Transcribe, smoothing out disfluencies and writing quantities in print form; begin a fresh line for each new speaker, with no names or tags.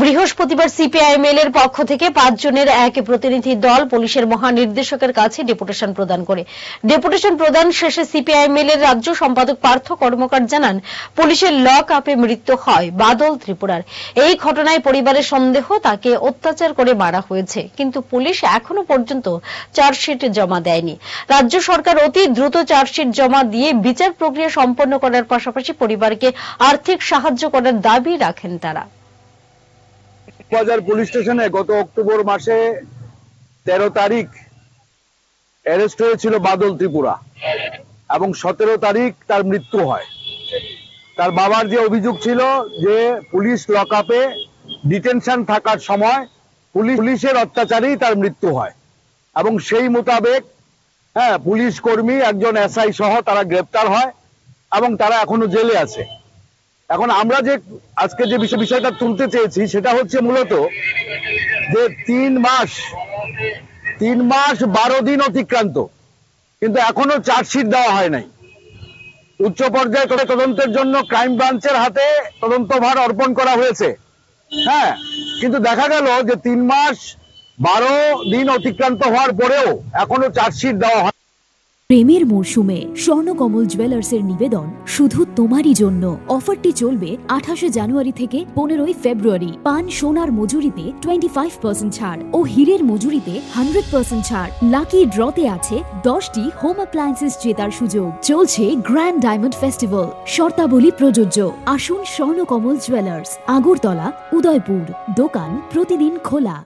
বৃহস্পতিবার সিপিআইএমএল এর পক্ষ থেকে 5 জনের এক প্রতিনিধি দল পুলিশের মহানির্দেশকের কাছে ডেপুটেশন প্রদান করে। ডেপুটেশন প্রদান শেষে সিপিআইএমএল এর রাজ্য সম্পাদক পার্থ কর্মকার জানান, পুলিশের লক আপে মৃত্যু হয় বাদল ত্রিপুরার। এই ঘটনায় পরিবারের সন্দেহ তাকে অত্যাচার করে মারা হয়েছে, কিন্তু পুলিশ এখনো পর্যন্ত চার্জশিট জমা দেয়নি। রাজ্য সরকার অতি দ্রুত চার্জশিট জমা দিয়ে বিচার প্রক্রিয়া সম্পন্ন করার পাশাপাশি পরিবারকে আর্থিক সাহায্য করার দাবি রাখেন তারা।
বাজার পুলিশ স্টেশনে গত অক্টোবর মাসে 13 তারিখ অ্যারেস্ট হয়েছিল বাদল ত্রিপুরা এবং 17 তারিখ তার মৃত্যু হয়। তার বাবার যে অভিযোগ ছিল যে পুলিশ লকআপে ডিটেনশন থাকার সময় পুলিশের অত্যাচারেই তার মৃত্যু হয় এবং সেই মোতাবেক পুলিশ কর্মী একজন এসআই সহ তারা গ্রেপ্তার হয় এবং তারা এখনো জেলে আছে। এখন আমরা যে আজকে যে বিষয়টা তুলতে চেয়েছি সেটা হচ্ছে মূলত যে 3 মাস 12 দিন অতিক্রান্ত, কিন্তু এখনো চার্জশিট দেওয়া হয় নাই। উচ্চ পর্যায়ে তদন্তের জন্য ক্রাইম ব্রাঞ্চের হাতে তদন্তভার অর্পণ করা হয়েছে, কিন্তু দেখা গেল যে 3 মাস 12 দিন অতিক্রান্ত হওয়ার পরেও এখনো চার্জশিট দেওয়া হয়।
প্রেমের মরশুমে স্বর্ণকমল জুয়েলার্সের নিবেদন শুধু তোমারই জন্য। অফারটি চলবে 28 জানুয়ারি থেকে 15 ফেব্রুয়ারি। পান সোনার মজুরিতে 25% ছাড় ও হীরের মজুরিতে 100% ছাড়। লাকি ড্রতে আছে 10টি হোম অ্যাপ্লায়েন্সেস জেতার সুযোগ। চলছে গ্র্যান্ড ডায়মন্ড ফেস্টিভ্যাল, শর্তাবলী প্রযোজ্য। আসুন স্বর্ণকমল জুয়েলার্স, আগরতলা, উদয়পুর। দোকান প্রতিদিন খোলা।